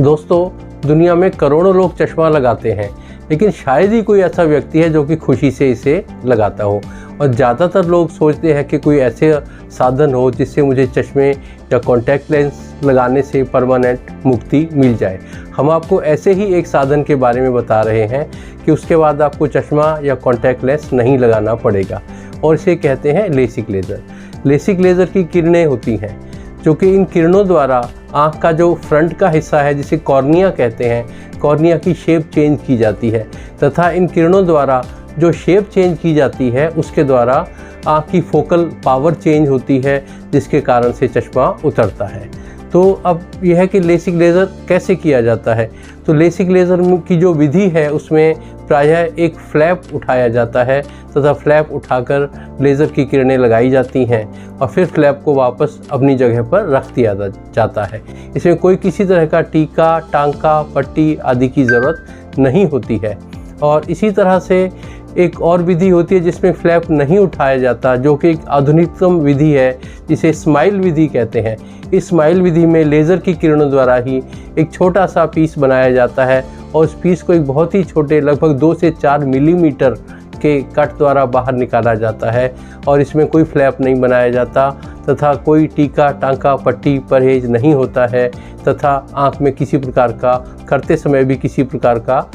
दोस्तों, दुनिया में करोड़ों लोग चश्मा लगाते हैं, लेकिन शायद ही कोई ऐसा व्यक्ति है जो कि खुशी से इसे लगाता हो। और ज़्यादातर लोग सोचते हैं कि कोई ऐसे साधन हो जिससे मुझे चश्मे या कॉन्टैक्ट लेंस लगाने से परमानेंट मुक्ति मिल जाए। हम आपको ऐसे ही एक साधन के बारे में बता रहे हैं कि उसके बाद आपको चश्मा या कॉन्टैक्ट लेंस नहीं लगाना पड़ेगा, और इसे कहते हैं लेसिक लेज़र। लेसिक लेज़र की किरणें होती हैं जो कि इन किरणों द्वारा आँख का जो फ्रंट का हिस्सा है, जिसे कॉर्निया कहते हैं, कॉर्निया की शेप चेंज की जाती है, तथा इन किरणों द्वारा जो शेप चेंज की जाती है उसके द्वारा आँख की फोकल पावर चेंज होती है, जिसके कारण से चश्मा उतरता है। तो अब यह है कि लेसिक लेज़र कैसे किया जाता है। तो लेसिक लेज़र की जो विधि है उसमें प्रायः एक फ्लैप उठाया जाता है तथा फ्लैप उठाकर लेज़र की किरणें लगाई जाती हैं और फिर फ्लैप को वापस अपनी जगह पर रख दिया जाता है। इसमें कोई किसी तरह का टीका, टांका, पट्टी आदि की ज़रूरत नहीं होती है। और इसी तरह से एक और विधि होती है जिसमें फ्लैप नहीं उठाया जाता, जो कि एक आधुनिकतम विधि है जिसे स्माइल विधि कहते हैं। इस स्माइल विधि में लेज़र की किरणों द्वारा ही एक छोटा सा पीस बनाया जाता है और उस पीस को एक बहुत ही छोटे लगभग 2 से 4 मिलीमीटर के कट द्वारा बाहर निकाला जाता है, और इसमें कोई फ्लैप नहीं बनाया जाता तथा कोई टीका, टांका, पट्टी परहेज नहीं होता है, तथा आँख में किसी प्रकार का करते समय भी किसी प्रकार का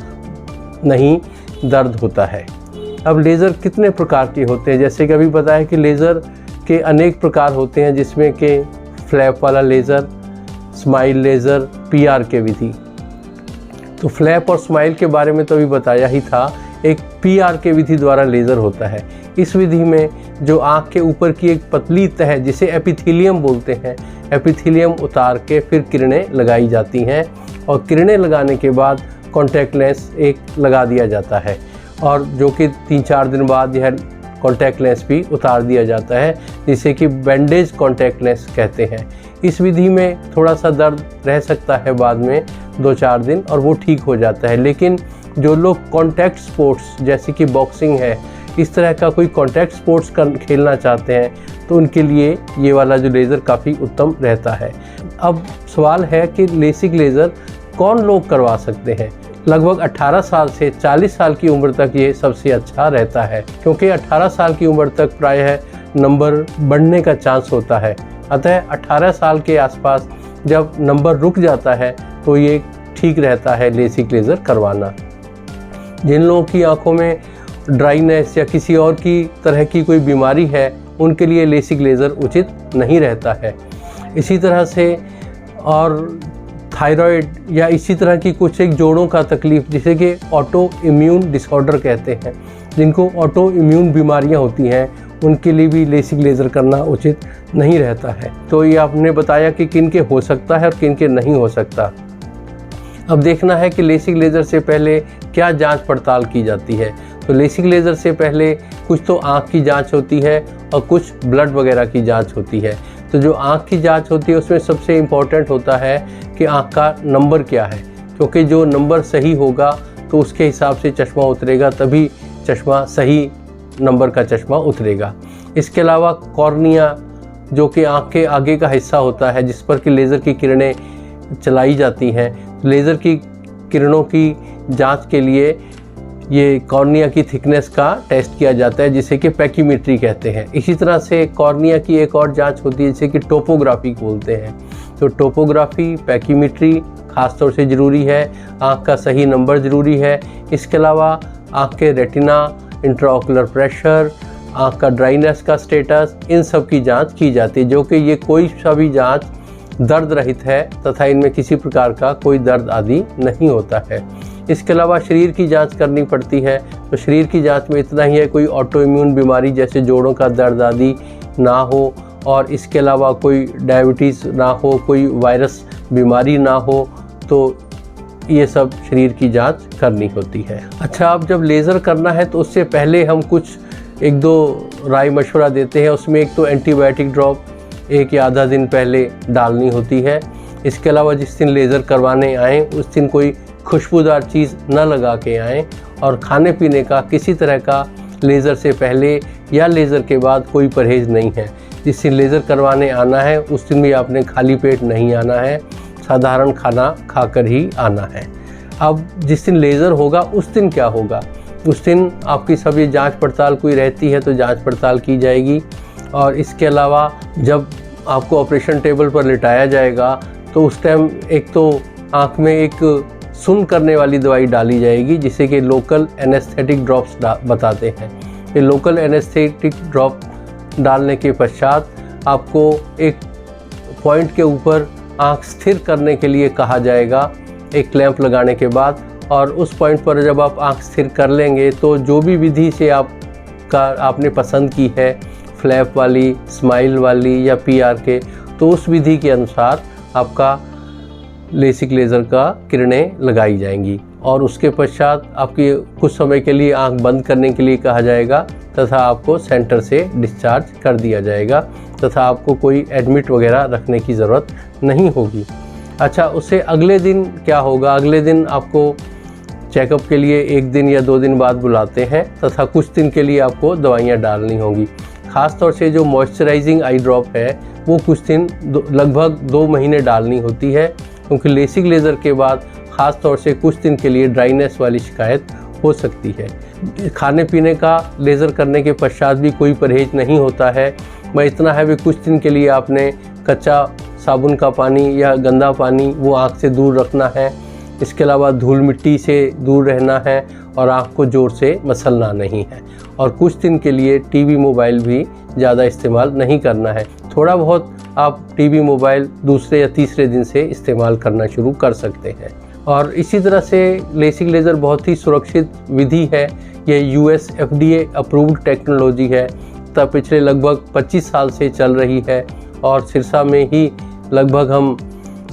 नहीं दर्द होता है। अब लेज़र कितने प्रकार के होते हैं, जैसे कि अभी बताया कि लेज़र के अनेक प्रकार होते हैं, जिसमें कि फ्लैप वाला लेज़र, स्माइल लेज़र, पीआर के विधि। तो फ्लैप और स्माइल के बारे में तो अभी बताया ही था। एक पीआर के विधि द्वारा लेज़र होता है। इस विधि में जो आँख के ऊपर की एक पतली तह, जिसे एपिथेलियम बोलते हैं, एपिथेलियम उतार के फिर किरणें लगाई जाती हैं, और किरणें लगाने के बाद कॉन्टैक्ट लेंस एक लगा दिया जाता है, और जो कि 3-4 दिन बाद यह कॉन्टैक्ट लेंस भी उतार दिया जाता है, जिसे कि बैंडेज कॉन्टैक्ट लेंस कहते हैं। इस विधि में थोड़ा सा दर्द रह सकता है बाद में 2-4 दिन, और वो ठीक हो जाता है। लेकिन जो लोग कॉन्टैक्ट स्पोर्ट्स जैसे कि बॉक्सिंग है, इस तरह का कोई कॉन्टैक्ट स्पोर्ट्स खेलना चाहते हैं, तो उनके लिए ये वाला जो लेज़र काफ़ी उत्तम रहता है। अब सवाल है कि लेसिक लेज़र कौन लोग करवा सकते हैं। लगभग 18 साल से 40 साल की उम्र तक ये सबसे अच्छा रहता है, क्योंकि 18 साल की उम्र तक प्रायः नंबर बढ़ने का चांस होता है। अतः 18 साल के आसपास जब नंबर रुक जाता है तो ये ठीक रहता है लेसिक लेज़र करवाना। जिन लोगों की आंखों में ड्राइनेस या किसी और की तरह की कोई बीमारी है, उनके लिए लेसिक लेज़र उचित नहीं रहता है। इसी तरह से और थायराइड या इसी तरह की कुछ एक जोड़ों का तकलीफ़, जिसे कि ऑटो इम्यून डिसऑर्डर कहते हैं, जिनको ऑटो इम्यून बीमारियां होती हैं, उनके लिए भी लेसिक लेज़र करना उचित नहीं रहता है। तो ये आपने बताया कि किन के हो सकता है और किन के नहीं हो सकता। अब देखना है कि लेसिक लेज़र से पहले क्या जांच पड़ताल की जाती है। तो लेसिक लेज़र से पहले कुछ तो आँख की जाँच होती है और कुछ ब्लड वगैरह की जाँच होती है। तो जो आँख की जांच होती है उसमें सबसे इम्पॉर्टेंट होता है कि आँख का नंबर क्या है, क्योंकि जो नंबर सही होगा तो उसके हिसाब से चश्मा उतरेगा, तभी चश्मा सही नंबर का चश्मा उतरेगा। इसके अलावा कॉर्निया, जो कि आँख के आगे का हिस्सा होता है जिस पर कि लेज़र की किरणें चलाई जाती हैं, लेज़र की किरणों की जाँच के लिए ये कॉर्निया की थिकनेस का टेस्ट किया जाता है, जिसे कि पैकीमेट्री कहते हैं। इसी तरह से कॉर्निया की एक और जांच होती है जिसे कि टोपोग्राफी बोलते हैं। तो टोपोग्राफी, पैकीमेट्री खास तौर से ज़रूरी है। आँख का सही नंबर ज़रूरी है। इसके अलावा आँख के रेटिना, इंट्राओकुलर प्रेशर, आँख का ड्राइनेस का स्टेटस, इन सब की जाँच की जाती है, जो कि ये कोई सा भी जाँच दर्द रहित है तथा इनमें किसी प्रकार का कोई दर्द आदि नहीं होता है। इसके अलावा शरीर की जांच करनी पड़ती है। तो शरीर की जांच में इतना ही है, कोई ऑटो इम्यून बीमारी जैसे जोड़ों का दर्द आदि ना हो, और इसके अलावा कोई डायबिटीज़ ना हो, कोई वायरस बीमारी ना हो, तो ये सब शरीर की जांच करनी होती है। अच्छा, अब जब लेज़र करना है तो उससे पहले हम कुछ 1-2 राय मशवरा देते हैं। उसमें एक तो एंटीबायोटिक ड्रॉप 1 या आधा दिन पहले डालनी होती है। इसके अलावा जिस दिन लेज़र करवाने आएँ उस दिन कोई खुशबूदार चीज़ न लगा के आएँ, और खाने पीने का किसी तरह का लेज़र से पहले या लेज़र के बाद कोई परहेज़ नहीं है। जिस दिन लेज़र करवाने आना है उस दिन भी आपने खाली पेट नहीं आना है। साधारण खाना खाकर ही आना है। अब जिस दिन लेज़र होगा उस दिन क्या होगा, उस दिन आपकी सभी जांच पड़ताल कोई रहती है तो जांच पड़ताल की जाएगी। और इसके अलावा जब आपको ऑपरेशन टेबल पर लिटाया जाएगा तो उस टाइम एक तो आँख में एक सुन्न करने वाली दवाई डाली जाएगी जिसे कि लोकल एनेस्थेटिक ड्रॉप्स बताते हैं। ये लोकल एनेस्थेटिक ड्रॉप डालने के पश्चात आपको एक पॉइंट के ऊपर आँख स्थिर करने के लिए कहा जाएगा एक क्लैंप लगाने के बाद। और उस पॉइंट पर जब आप आँख स्थिर कर लेंगे तो जो भी विधि से आपने पसंद की है, फ्लैप वाली, स्माइल वाली या पीआरके, तो उस विधि के अनुसार आपका लेसिक लेज़र का किरणें लगाई जाएंगी। और उसके पश्चात आपकी कुछ समय के लिए आंख बंद करने के लिए कहा जाएगा तथा आपको सेंटर से डिस्चार्ज कर दिया जाएगा तथा आपको कोई एडमिट वगैरह रखने की ज़रूरत नहीं होगी। अच्छा, उससे अगले दिन क्या होगा? अगले दिन आपको चेकअप के लिए 1 दिन या 2 दिन बाद बुलाते हैं तथा कुछ दिन के लिए आपको दवाइयाँ डालनी होंगी। ख़ास तौर से जो मॉइस्चराइजिंग आई ड्रॉप है वो कुछ दिन लगभग 2 महीने डालनी होती है, क्योंकि लेसिक लेज़र के बाद ख़ास तौर से कुछ दिन के लिए ड्राइनेस वाली शिकायत हो सकती है। खाने पीने का लेज़र करने के पश्चात भी कोई परहेज नहीं होता है। मैं इतना है भी कुछ दिन के लिए आपने कच्चा साबुन का पानी या गंदा पानी वो आँख से दूर रखना है। इसके अलावा धूल मिट्टी से दूर रहना है और आँख को ज़ोर से मसलना नहीं है। और कुछ दिन के लिए टीवी मोबाइल भी ज़्यादा इस्तेमाल नहीं करना है। थोड़ा बहुत आप टीवी मोबाइल दूसरे या तीसरे दिन से इस्तेमाल करना शुरू कर सकते हैं। और इसी तरह से लेसिक लेज़र बहुत ही सुरक्षित विधि है। यह यूएस FDA अप्रूव्ड टेक्नोलॉजी है तथा पिछले लगभग 25 साल से चल रही है। और सिरसा में ही लगभग हम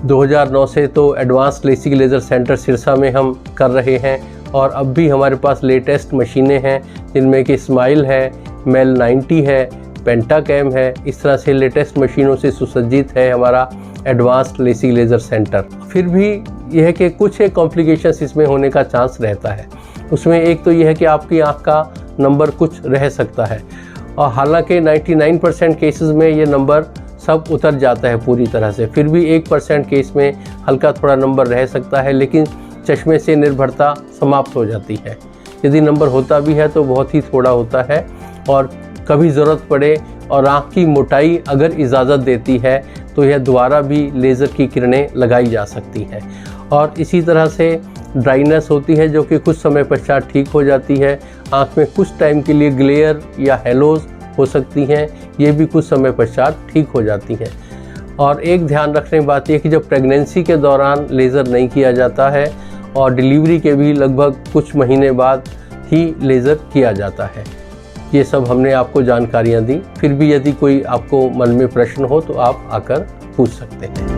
2009 से तो advance LASIK laser centre Sirsa में हम कर रहे हैं। और अब भी हमारे पास लेटेस्ट मशीनें हैं जिनमें कि स्माइल है, मेल 90 है, पेंटाकैम है। इस तरह से लेटेस्ट मशीनों से सुसज्जित है हमारा एडवांस्ड लेसिक लेज़र सेंटर। फिर भी यह है कि कुछ एक कॉम्प्लिकेशंस इसमें होने का चांस रहता है। उसमें एक तो यह है कि आपकी आँख का नंबर कुछ रह सकता है, और हालांकि 99% केसेस में ये नंबर सब उतर जाता है पूरी तरह से। फिर भी 1% केस में हल्का थोड़ा नंबर रह सकता है, लेकिन चश्मे से निर्भरता समाप्त हो जाती है। यदि नंबर होता भी है तो बहुत ही थोड़ा होता है, और कभी ज़रूरत पड़े और आँख की मोटाई अगर इजाज़त देती है तो यह दोबारा भी लेज़र की किरणें लगाई जा सकती हैं। और इसी तरह से ड्राइनेस होती है जो कि कुछ समय पश्चात ठीक हो जाती है। आँख में कुछ टाइम के लिए ग्लेयर या हेलोज हो सकती हैं, ये भी कुछ समय पश्चात ठीक हो जाती हैं। और एक ध्यान रखने की बात यह कि जब प्रेगनेंसी के दौरान लेज़र नहीं किया जाता है और डिलीवरी के भी लगभग कुछ महीने बाद ही लेज़र किया जाता है। ये सब हमने आपको जानकारियाँ दी। फिर भी यदि कोई आपको मन में प्रश्न हो तो आप आकर पूछ सकते हैं।